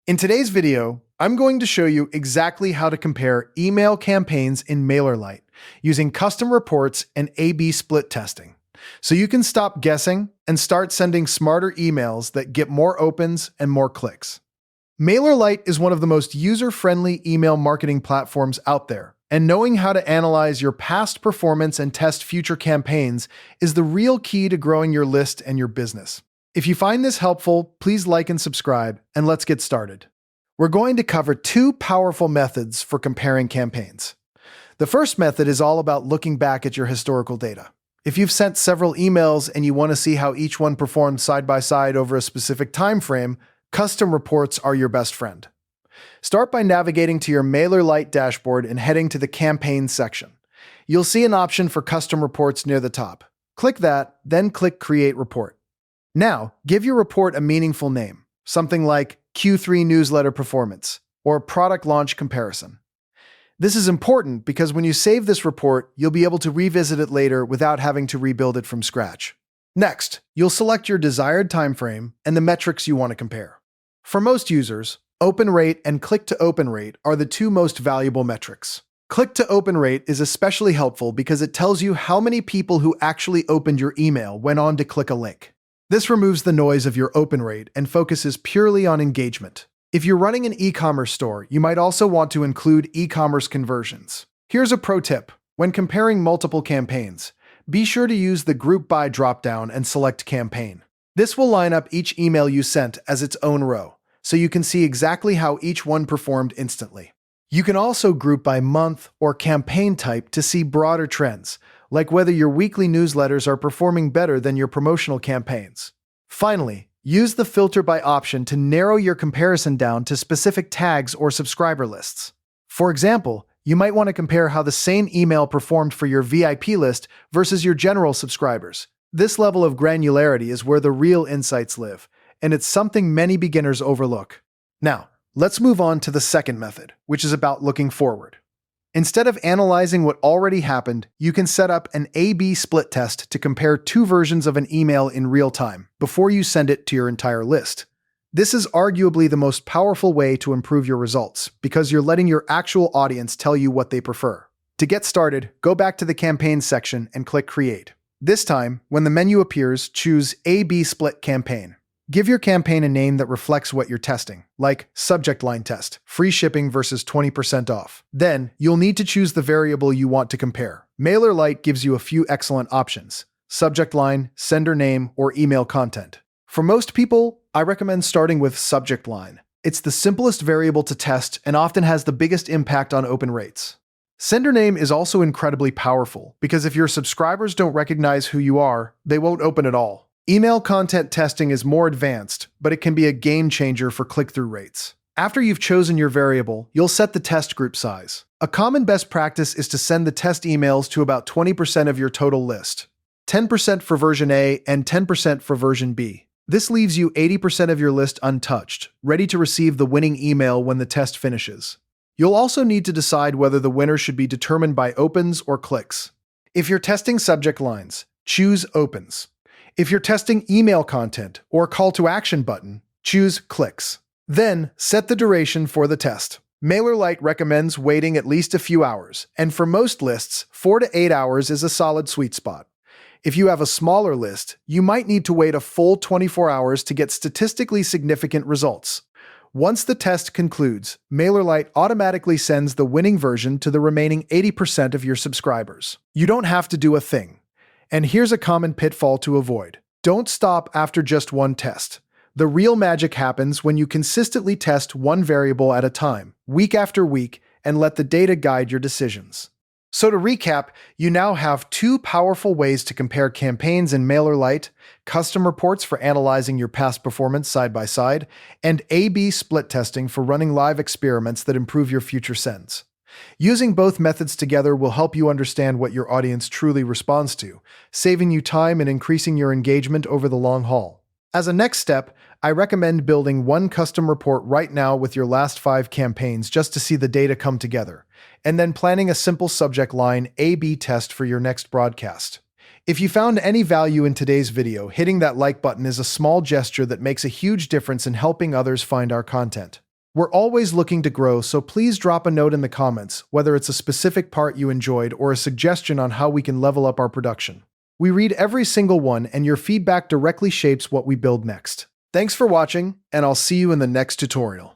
In today's video, I'm going to show you exactly how to compare email campaigns in MailerLite using custom reports and A/B split testing, so you can stop guessing and start sending smarter emails that get more opens and more clicks. MailerLite is one of the most user-friendly email marketing platforms out there, and knowing how to analyze your past performance and test future campaigns is the real key to growing your list and your business. If you find this helpful, please like and subscribe, and let's get started. We're going to cover two powerful methods for comparing campaigns. The first method is all about looking back at your historical data. If you've sent several emails and you want to see how each one performed side by side over a specific time frame, custom reports are your best friend. Start by navigating to your MailerLite dashboard and heading to the Campaigns section. You'll see an option for custom reports near the top. Click that, then click Create Report. Now, give your report a meaningful name, something like Q3 Newsletter Performance or Product Launch Comparison. This is important because when you save this report, you'll be able to revisit it later without having to rebuild it from scratch. Next, you'll select your desired time frame and the metrics you want to compare. For most users, open rate and click to open rate are the two most valuable metrics. Click to open rate is especially helpful because it tells you how many people who actually opened your email went on to click a link. This removes the noise of your open rate and focuses purely on engagement. If you're running an e-commerce store, you might also want to include e-commerce conversions. Here's a pro tip. When comparing multiple campaigns, be sure to use the Group By dropdown and select Campaign. This will line up each email you sent as its own row, so you can see exactly how each one performed instantly. You can also group by month or campaign type to see broader trends, like whether your weekly newsletters are performing better than your promotional campaigns. Finally, use the Filter By option to narrow your comparison down to specific tags or subscriber lists. For example, you might want to compare how the same email performed for your VIP list versus your general subscribers. This level of granularity is where the real insights live, and it's something many beginners overlook. Now, let's move on to the second method, which is about looking forward. Instead of analyzing what already happened, you can set up an A/B split test to compare two versions of an email in real time before you send it to your entire list. This is arguably the most powerful way to improve your results because you're letting your actual audience tell you what they prefer. To get started, go back to the Campaigns section and click Create. This time, when the menu appears, choose A/B Split Campaign. Give your campaign a name that reflects what you're testing, like Subject Line Test, free shipping versus 20% off. Then, you'll need to choose the variable you want to compare. MailerLite gives you a few excellent options: subject line, sender name, or email content. For most people, I recommend starting with subject line. It's the simplest variable to test and often has the biggest impact on open rates. Sender name is also incredibly powerful because if your subscribers don't recognize who you are, they won't open at all. Email content testing is more advanced, but it can be a game changer for click-through rates. After you've chosen your variable, you'll set the test group size. A common best practice is to send the test emails to about 20% of your total list, 10% for version A and 10% for version B. This leaves you 80% of your list untouched, ready to receive the winning email when the test finishes. You'll also need to decide whether the winner should be determined by opens or clicks. If you're testing subject lines, choose opens. If you're testing email content or call to action button, choose clicks. Then, set the duration for the test. MailerLite recommends waiting at least a few hours, and for most lists, 4 to 8 hours is a solid sweet spot. If you have a smaller list, you might need to wait a full 24 hours to get statistically significant results. Once the test concludes, MailerLite automatically sends the winning version to the remaining 80% of your subscribers. You don't have to do a thing. And here's a common pitfall to avoid. Don't stop after just one test. The real magic happens when you consistently test one variable at a time, week after week, and let the data guide your decisions. So to recap, you now have two powerful ways to compare campaigns in MailerLite: custom reports for analyzing your past performance side by side, and A/B split testing for running live experiments that improve your future sends. Using both methods together will help you understand what your audience truly responds to, saving you time and increasing your engagement over the long haul. As a next step, I recommend building one custom report right now with your last 5 campaigns just to see the data come together, and then planning a simple subject line A/B test for your next broadcast. If you found any value in today's video, hitting that like button is a small gesture that makes a huge difference in helping others find our content. We're always looking to grow, so please drop a note in the comments, whether it's a specific part you enjoyed or a suggestion on how we can level up our production. We read every single one, and your feedback directly shapes what we build next. Thanks for watching, and I'll see you in the next tutorial.